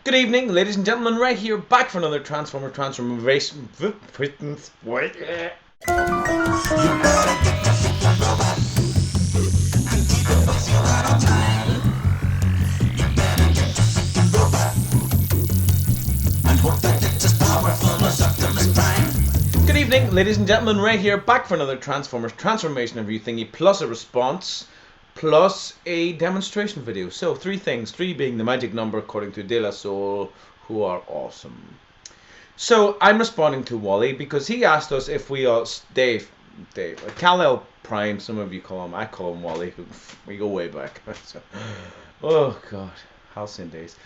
Good evening, ladies and gentlemen. Ray here, back for another transformation. Good evening, ladies and gentlemen. Ray here, back for another transformation review thingy, plus a response, plus a demonstration video. So three things, three being the magic number according to De La Soul, who are awesome. So I'm responding to Wally because he asked us if we all Dave, Kal-El Prime. Some of you call him. I call him Wally. We go way back. So, oh God, halcyon days.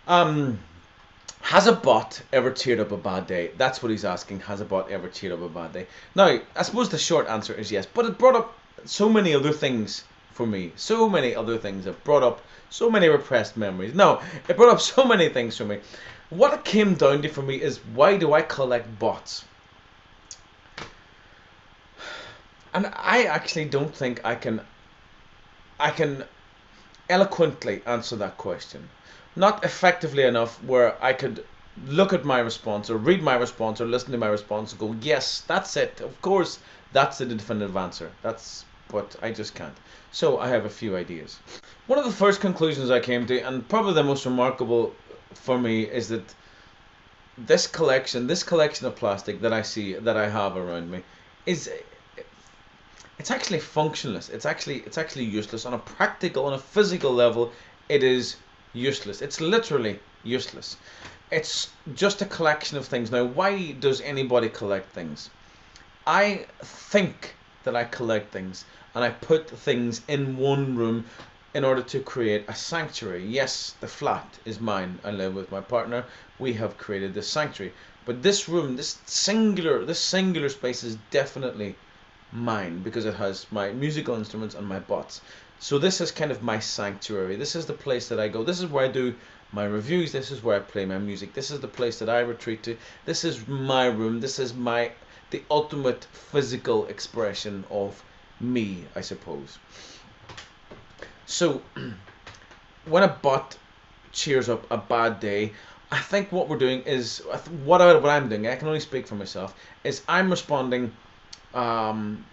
Has a bot ever cheered up a bad day? That's what he's asking. Has a bot ever cheered up a bad day? Now, I suppose the short answer is yes, but it brought up so many other things for me. So many other things. It brought up so many repressed memories. No, it brought up so many things for me. What it came down to for me is, why do I collect bots? And I actually don't think I can eloquently answer that question. Not effectively enough where I could look at my response or read my response or listen to my response and go, yes, that's it. Of course, that's the definitive answer. But I just can't. So I have a few ideas. One of the first conclusions I came to, and probably the most remarkable for me, is that this collection of plastic that I have around me it's actually functionless. It's actually useless on a physical level. It is useless. It's literally useless. It's just a collection of things. Now, why does anybody collect things? I think that I collect things and I put things in one room in order to create a sanctuary. Yes, the flat is mine. I live with my partner. We have created this sanctuary. But this room, this singular space is definitely mine because it has my musical instruments and my bots. So this is kind of my sanctuary. This is the place that I go. This is where I do my reviews. This is where I play my music. This is the place that I retreat to. This is my room. This is the ultimate physical expression of me, I suppose. So when a bot cheers up a bad day, I think what we're doing is what I'm doing. I can only speak for myself. Is I'm responding I'm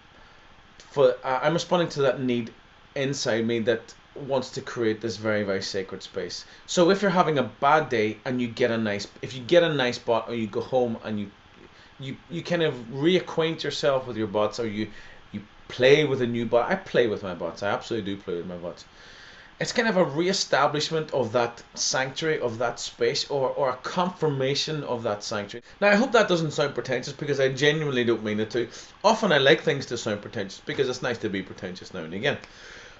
responding to that need inside me that wants to create this very, very sacred space. So if you're having a bad day and if you get a nice bot, or you go home and you kind of reacquaint yourself with your bots, or you play with a new bot. I play with my bots. I absolutely do play with my bots. It's kind of a re-establishment of that sanctuary, of that space, or a confirmation of that sanctuary. Now, I hope that doesn't sound pretentious, because I genuinely don't mean it to. Often I like things to sound pretentious because it's nice to be pretentious now and again.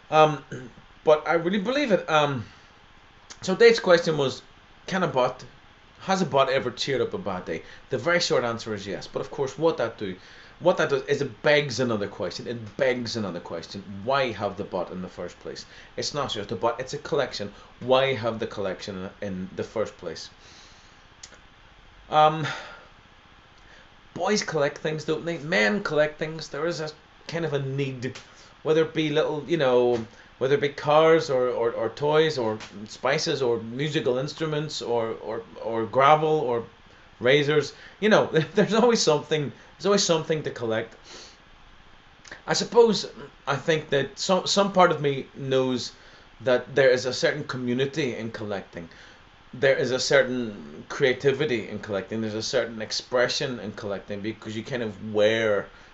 But I really believe it. So Dave's question was, has a bot ever cheered up a bad day? The very short answer is yes. But of course, what that does is it begs another question. It begs another question. Why have the bot in the first place? It's not just a bot, it's a collection. Why have the collection in the first place? Boys collect things, don't they? Men collect things. There is a kind of a need, whether it be whether it be cars or toys or spices or musical instruments or gravel or razors. There's always something to collect. I think that some part of me knows that there is a certain community in collecting. There is a certain creativity in collecting. There's a certain expression in collecting, because you kind of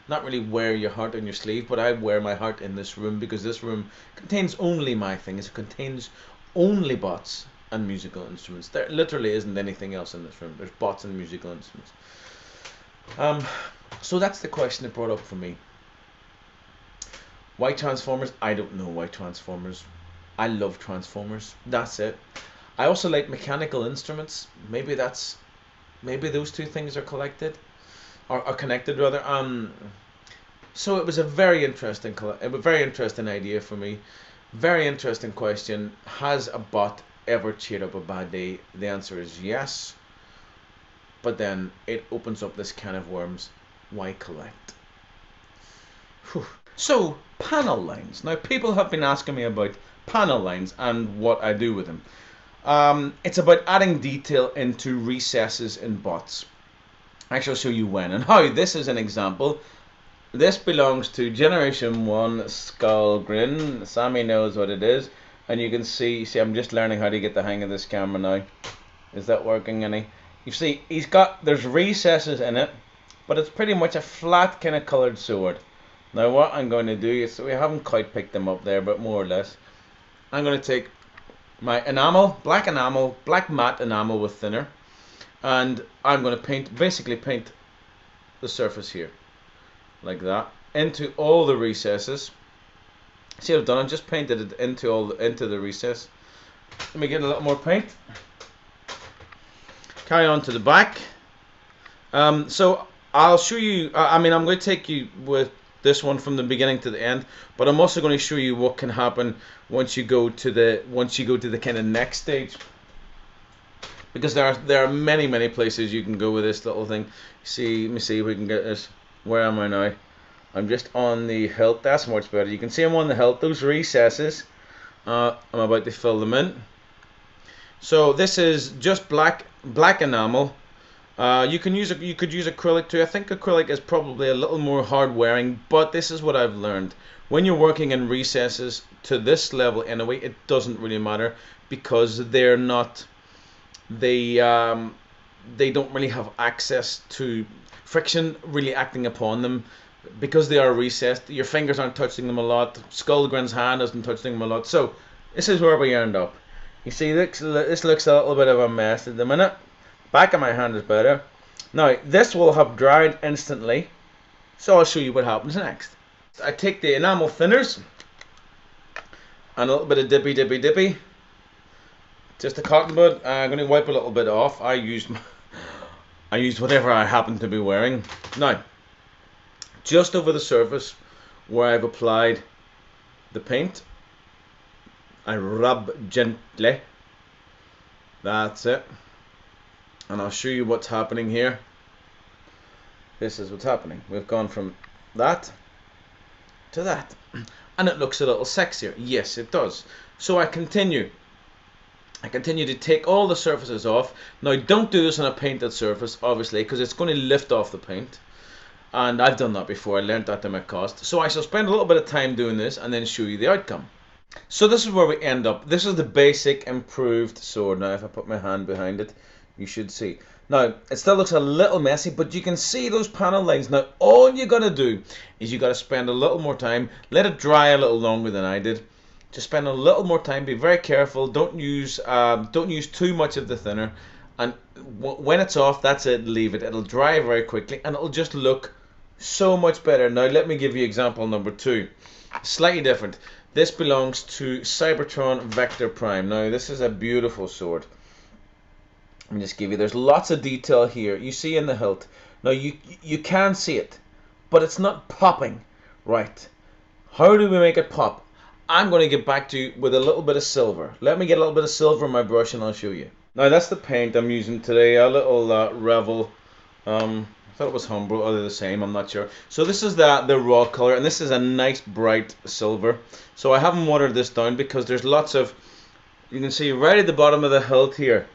not really wear your heart on your sleeve, but I wear my heart in this room, because this room contains only my things. It contains only bots and musical instruments. There literally isn't anything else in this room. There's bots and musical instruments. So that's the question it brought up for me. Why Transformers? I don't know why Transformers. I love Transformers. That's it. I also like mechanical instruments. Maybe those two things are connected rather. So it was a very interesting idea for me. Very interesting question. Has a bot ever cheered up a bad day? The answer is yes. But then it opens up this can of worms. Why collect? Whew. So, panel lines. Now, people have been asking me about panel lines and what I do with them. It's about adding detail into recesses in bots. I shall show you when and how. This is an example. This belongs to Generation 1 Skullgrin. Sammy knows what it is. And you can see, I'm just learning how to get the hang of this camera now. Is that working any? You see, there's recesses in it, but it's pretty much a flat kind of coloured sword. Now what I'm going to do is, we haven't quite picked them up there, but more or less, I'm going to take my enamel, black matte enamel with thinner, and I'm going to basically paint the surface here, like that, into all the recesses. See what I've done? I've just painted it into the recess. Let me get a little more paint. Carry on to the back. So I'll show you. I'm going to take you with this one from the beginning to the end, but I'm also going to show you what can happen once you go to the kind of next stage. Because there are many places you can go with this little thing. See, let me see if we can get this. Where am I now? I'm just on the hilt. That's much better. You can see I'm on the hilt. Those recesses, I'm about to fill them in. So this is just black enamel. You could use acrylic too. I think acrylic is probably a little more hard wearing, but this is what I've learned. When you're working in recesses to this level anyway, it doesn't really matter, because they don't really have access to friction really acting upon them, because they are recessed. Your fingers aren't touching them a lot. Skullgrin's hand isn't touching them a lot. So this is where we end up. You see, this looks a little bit of a mess at the minute. Back of my hand is better. Now this will have dried instantly, so I'll show you what happens next. I take the enamel thinners and a little bit of dippy, just a cotton bud. I'm going to wipe a little bit off. I used whatever I happen to be wearing. Now, just over the surface where I've applied the paint, I rub gently. That's it. And I'll show you what's happening here. This is what's happening. We've gone from that to that. And it looks a little sexier. Yes, it does. So I continue to take all the surfaces off. Now don't do this on a painted surface, obviously, because it's going to lift off the paint. And I've done that before. I learned that to my cost. So I shall spend a little bit of time doing this and then show you the outcome. So this is where we end up. This is the basic improved sword. Now if I put my hand behind it, you should see. Now it still looks a little messy, but you can see those panel lines. Now all you gotta do is you gotta spend a little more time, let it dry a little longer than I did. Just spend a little more time. Be very careful. Don't use too much of the thinner. And when it's off, that's it. Leave it. It'll dry very quickly, and it'll just look so much better. Now let me give you example number 2. Slightly different. This belongs to Cybertron Vector Prime. Now this is a beautiful sword. Let me just give you, there's lots of detail here. You see in the hilt. Now you can see it, but it's not popping. Right. How do we make it pop? I'm going to get back to you with a little bit of silver. Let me get a little bit of silver in my brush and I'll show you. Now that's the paint I'm using today. A little Revel. I thought it was Humbrol, or they're the same, I'm not sure. So this is the raw color, and this is a nice bright silver. So I haven't watered this down because there's lots of, you can see right at the bottom of the hilt here,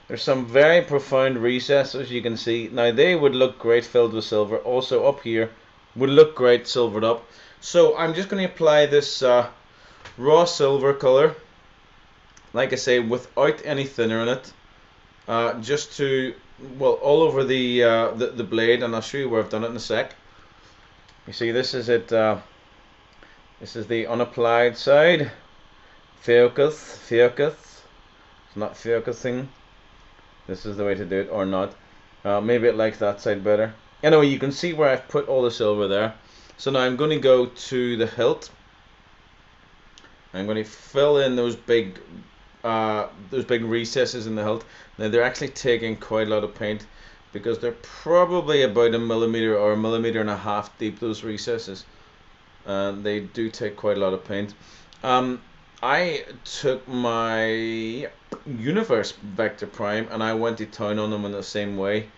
there's some very profound recesses you can see. Now they would look great filled with silver. Also up here would look great silvered up. So I'm just going to apply this raw silver color, like I say, without any thinner in it, just to, well, all over the blade, and I'll show you where I've done it in a sec. You see, this is it. This is the unapplied side. Focus. It's not focusing. This is the way to do it, or not. Maybe it likes that side better. Anyway, you can see where I've put all the silver there. So now I'm going to go to the hilt. I'm going to fill in those big recesses in the hilt. Now they're actually taking quite a lot of paint, because they're probably about 1 millimeter or 1.5 millimeters deep, those recesses. They do take quite a lot of paint. I took my Universe Vector Prime and I went to town on them in the same way.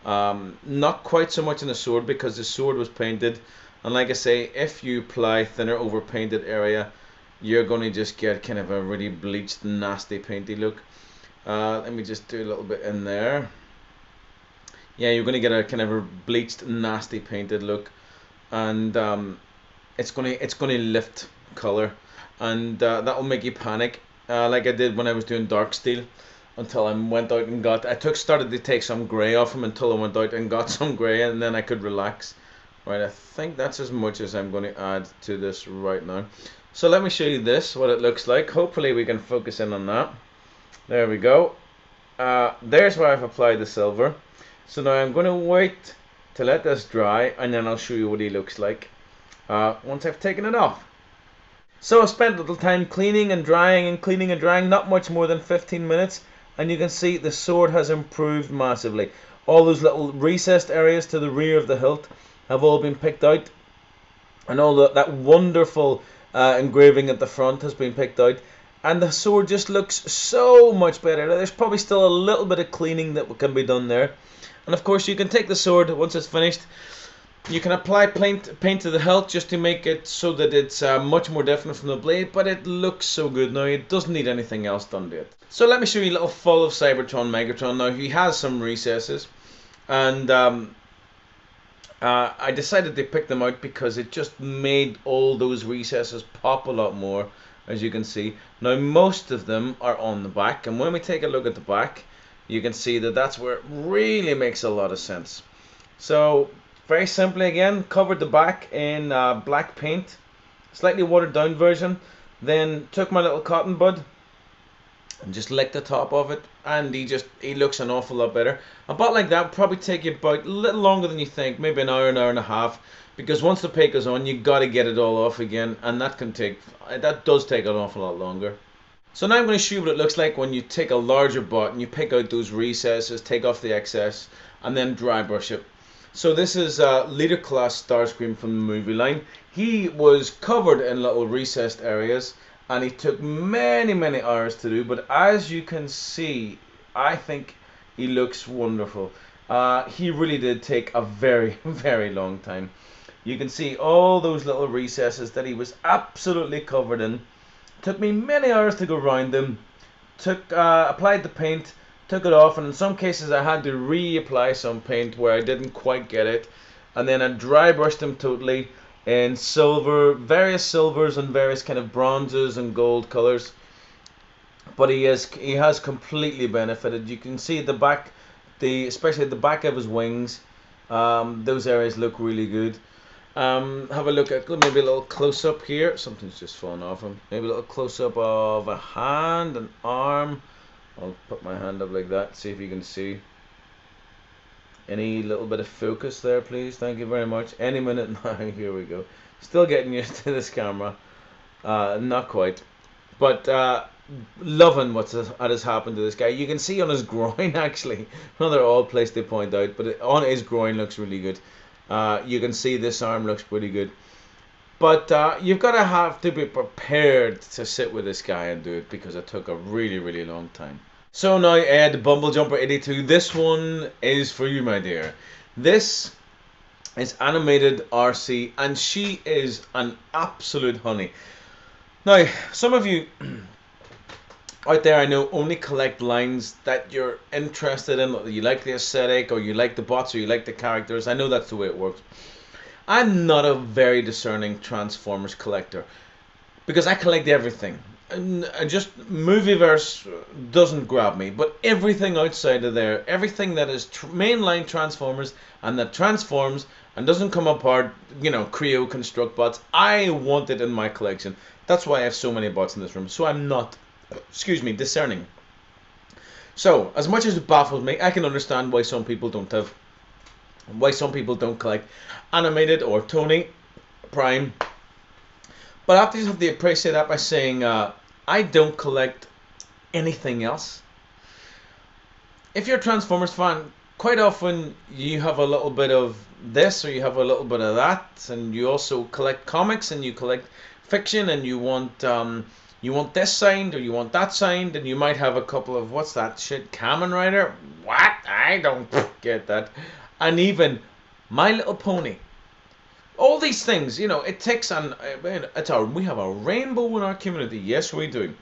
Not quite so much in the sword, because the sword was painted, and like I say, if you apply thinner over painted area, you're going to just get kind of a really bleached, nasty, painty look. Let me just do a little bit in there. Yeah, you're gonna get a kind of a bleached, nasty painted look, and it's gonna lift color, and that will make you panic, like I did when I was doing dark steel, until I went out and got. I started to take some grey off him until I went out and got some grey, and then I could relax. Right, I think that's as much as I'm going to add to this right now. So let me show you this, what it looks like. Hopefully we can focus in on that. There we go. There's where I've applied the silver. So now I'm going to wait to let this dry, and then I'll show you what he looks like once I've taken it off. So I spent a little time cleaning and drying and cleaning and drying, not much more than 15 minutes, and you can see the sword has improved massively. All those little recessed areas to the rear of the hilt have all been picked out, and all that wonderful engraving at the front has been picked out, and the sword just looks so much better. There's probably still a little bit of cleaning that can be done there, and of course you can take the sword once it's finished. You can apply paint to the hilt just to make it so that it's much more different from the blade, but it looks so good now, it doesn't need anything else done to it. So let me show you a little full of Cybertron Megatron. Now he has some recesses, and I decided to pick them out because it just made all those recesses pop a lot more, as you can see. Now most of them are on the back, and when we take a look at the back, you can see that that's where it really makes a lot of sense. So very simply again, covered the back in black paint, slightly watered down version, then took my little cotton bud and just licked the top of it, and he looks an awful lot better. A bot like that would probably take you about a little longer than you think, maybe an hour and a half, because once the paint goes on, you got to get it all off again, and that does take an awful lot longer. So now I'm going to show you what it looks like when you take a larger bot and you pick out those recesses, take off the excess, and then dry brush it. So this is Leader Class Starscream from the movie line. He was covered in little recessed areas, and he took many hours to do, but as you can see, I think he looks wonderful. He really did take a very long time. You can see all those little recesses that he was absolutely covered in. Took me many hours to go around them. Applied the paint, took it off, and in some cases I had to reapply some paint where I didn't quite get it, and then I dry brushed them totally in silver, various silvers and various kind of bronzes and gold colors. But he has completely benefited. You can see the back, especially the back of his wings. Those areas look really good. Have a look at maybe a little close up here. Something's just fallen off him. Maybe a little close up of a hand, an arm. I'll put my hand up like that, see if you can see. Any little bit of focus there, please? Thank you very much. Any minute now. Here we go. Still getting used to this camera. Not quite. But loving what has happened to this guy. You can see on his groin, actually. Another odd place to point out, but on his groin looks really good. You can see this arm looks pretty good. But you've got to have to be prepared to sit with this guy and do it, because it took a really long time. So now Ed Bumble Jumper 82, this one is for you, my dear. This is Animated RC, and she is an absolute honey. Now, some of you out there I know only collect lines that you're interested in, or you like the aesthetic, or you like the bots, or you like the characters. I know that's the way it works. I'm not a very discerning Transformers collector, because I collect everything. And just Movieverse doesn't grab me, but everything outside of there, everything that is mainline Transformers and that transforms and doesn't come apart, Creo construct bots, I want it in my collection. That's why I have so many bots in this room. So I'm not, discerning. So as much as it baffles me, I can understand why some people don't collect Animated or Tony Prime. But I have to appreciate that by saying I don't collect anything else. If you're a Transformers fan, quite often you have a little bit of this or you have a little bit of that, and you also collect comics and you collect fiction, and you want this signed or you want that signed, and you might have a couple of, what's that shit, Kamen Rider? What? I don't get that. And even My Little Pony. All these things, it takes we have a rainbow in our community. Yes, we do.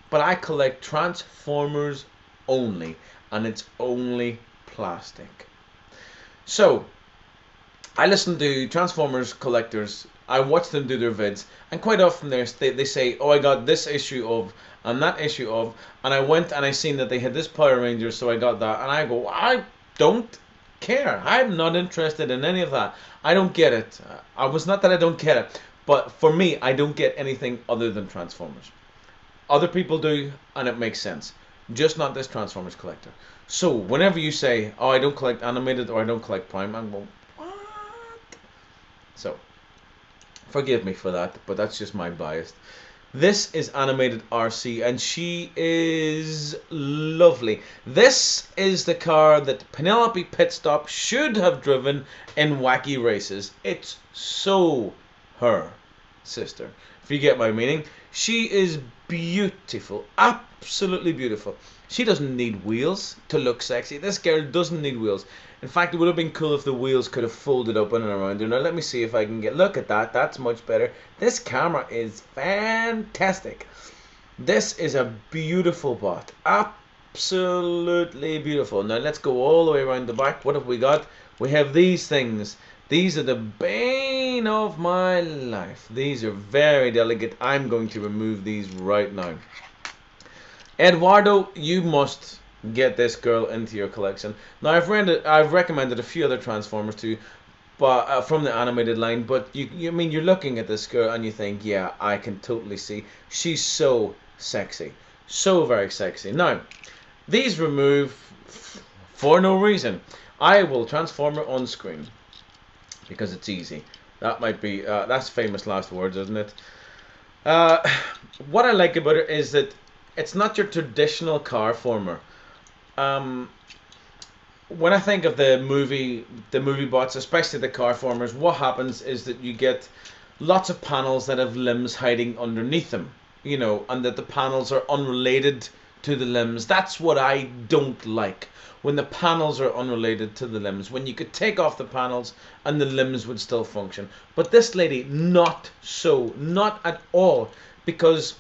But I collect Transformers only, and it's only plastic. So I listen to Transformers collectors. I watch them do their vids, and quite often they say, "Oh, I got this issue of and that issue of," and I went and I seen that they had this Power Rangers, so I got that, and I go, "I don't care. I'm not interested in any of that. I don't get it. I was not that I don't get it, but for me, I don't get anything other than Transformers. Other people do, and it makes sense. Just not this Transformers collector. So whenever you say, "Oh, I don't collect animated or I don't collect Prime," I'm going, "What?" So forgive me for that, but that's just my bias. This is Animated RC, and she is lovely. This is the car that Penelope Pitstop should have driven in Wacky Races. It's so her sister, if you get my meaning. She is beautiful, absolutely beautiful. She doesn't need wheels to look sexy. This girl doesn't need wheels. In fact, it would have been cool if the wheels could have folded up and around her. Now let me see if I can get, look at that, that's much better. This camera is fantastic. This is a beautiful bot, absolutely beautiful. Now let's go all the way around the back. What have we got? We have these things. These are the bane of my life. These are very delicate. I'm going to remove these right now. Eduardo, you must get this girl into your collection. Now I've recommended a few other Transformers too, but from the animated line. But I mean, you're looking at this girl and you think, yeah, I can totally see she's so sexy, so very sexy. Now, these remove for no reason. I will transform her on screen because it's easy. That might be that's famous last words, isn't it? Uh, what I like about it is that it's not your traditional car former. Um, when I think of the movie bots, especially the car formers, what happens is that you get lots of panels that have limbs hiding underneath them, you know, and that the panels are unrelated to the limbs. That's what I don't like. When the panels are unrelated to the limbs, when you could take off the panels and the limbs would still function. But this lady, not so, not at all, because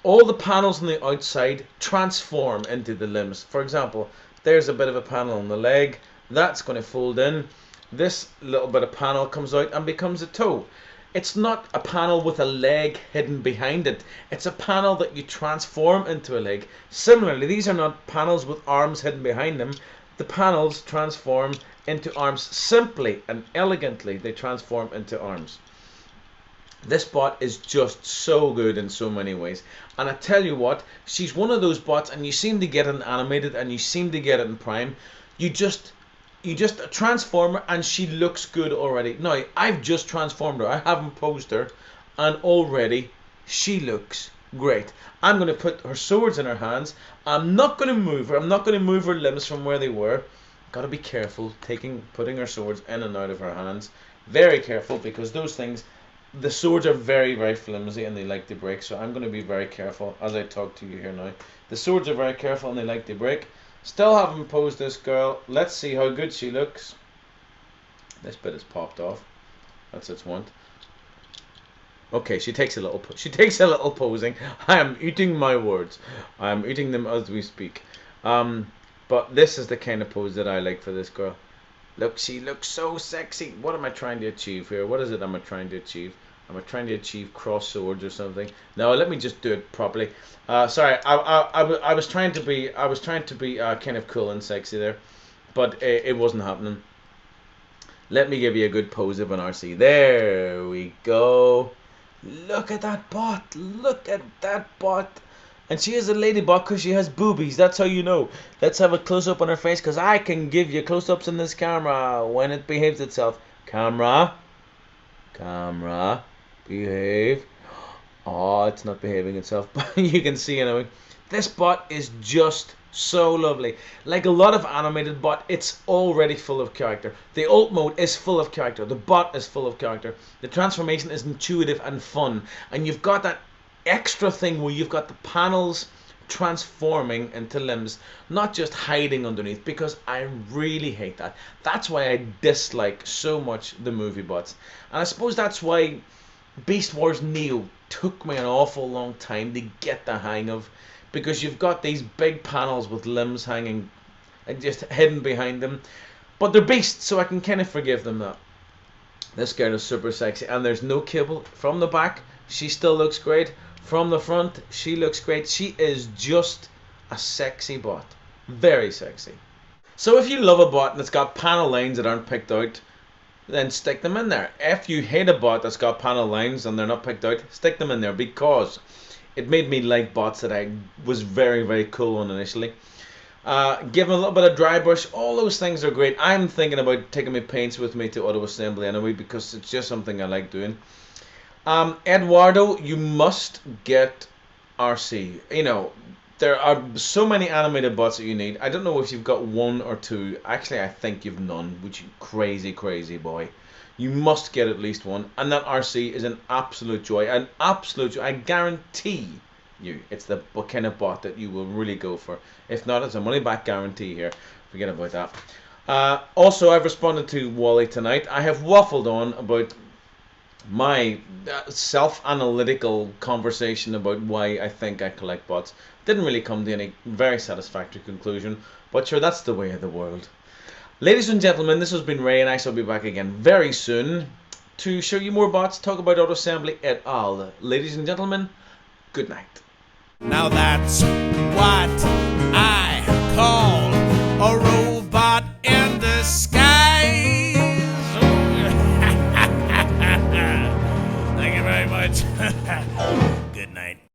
all the panels on the outside transform into the limbs. For example, there's a bit of a panel on the leg, that's going to fold in. This little bit of panel comes out and becomes a toe. It's not a panel with a leg hidden behind it. It's a panel that you transform into a leg. Similarly, these are not panels with arms hidden behind them. The panels transform into arms simply and elegantly. They transform into arms. This bot is just so good in so many ways. And I tell you what, she's one of those bots, and you seem to get it in animated and you seem to get it in Prime. You just transform her and she looks good already. Now, I've just transformed her. I haven't posed her, and already she looks great. I'm going to put her swords in her hands. I'm not going to move her. I'm not going to move her limbs from where they were. Got to be careful putting her swords in and out of her hands. Very careful, because those things, the swords are very, very flimsy and they like to break. So I'm going to be very careful as I talk to you here now. The swords are very careful and they like to break. Still haven't posed this girl. Let's see how good she looks. This bit is popped off. That's its want. Okay, she takes a little posing. I am eating my words. I am eating them as we speak. But this is the kind of pose that I like for this girl. Look, she looks so sexy. What am I trying to achieve here? What is it am I trying to achieve? Am I trying to achieve cross swords or something? No, let me just do it properly. Sorry, I was trying to be kind of cool and sexy there, but it wasn't happening. Let me give you a good pose of an RC. There we go. Look at that bot. Look at that bot. And she is a ladybot because she has boobies. That's how you know. Let's have a close-up on her face, because I can give you close-ups in this camera when it behaves itself. Camera. Camera. Behave. Oh, it's not behaving itself, but you can see anyway. This bot is just so lovely. Like a lot of animated bot, it's already full of character. The alt mode is full of character. The bot is full of character. The transformation is intuitive and fun. And you've got that extra thing where you've got the panels transforming into limbs, not just hiding underneath, because I really hate that. That's why I dislike so much the movie bots. And I suppose that's why Beast Wars Neo took me an awful long time to get the hang of, because you've got these big panels with limbs hanging and just hidden behind them. But they're beasts, so I can kind of forgive them that. This girl is super sexy, and there's no cable from the back. She still looks great. From the front, she looks great. She is just a sexy bot. Very sexy. So if you love a bot and it's got panel lines that aren't picked out, then stick them in there. If you hate a bot that's got panel lines and they're not picked out, stick them in there, because it made me like bots that I was very, very cool on initially. Give them a little bit of dry brush. All those things are great. I'm thinking about taking my paints with me to auto assembly anyway, because it's just something I like doing. Eduardo, you must get RC. You know, there are so many animated bots that you need. I don't know if you've got one or two. Actually, I think you've none, which you crazy, crazy boy. You must get at least one. And that RC is an absolute joy. An absolute joy. I guarantee you it's the kind of bot that you will really go for. If not, it's a money back guarantee here. Forget about that. Also, I've responded to Wally tonight. I have waffled on about my self-analytical conversation about why I think I collect bots. Didn't really come to any very satisfactory conclusion, but sure, that's the way of the world. Ladies and gentlemen, this has been Ray, and I shall be back again very soon to show you more bots, talk about auto assembly et al. Ladies and gentlemen, good night. Now that's what I call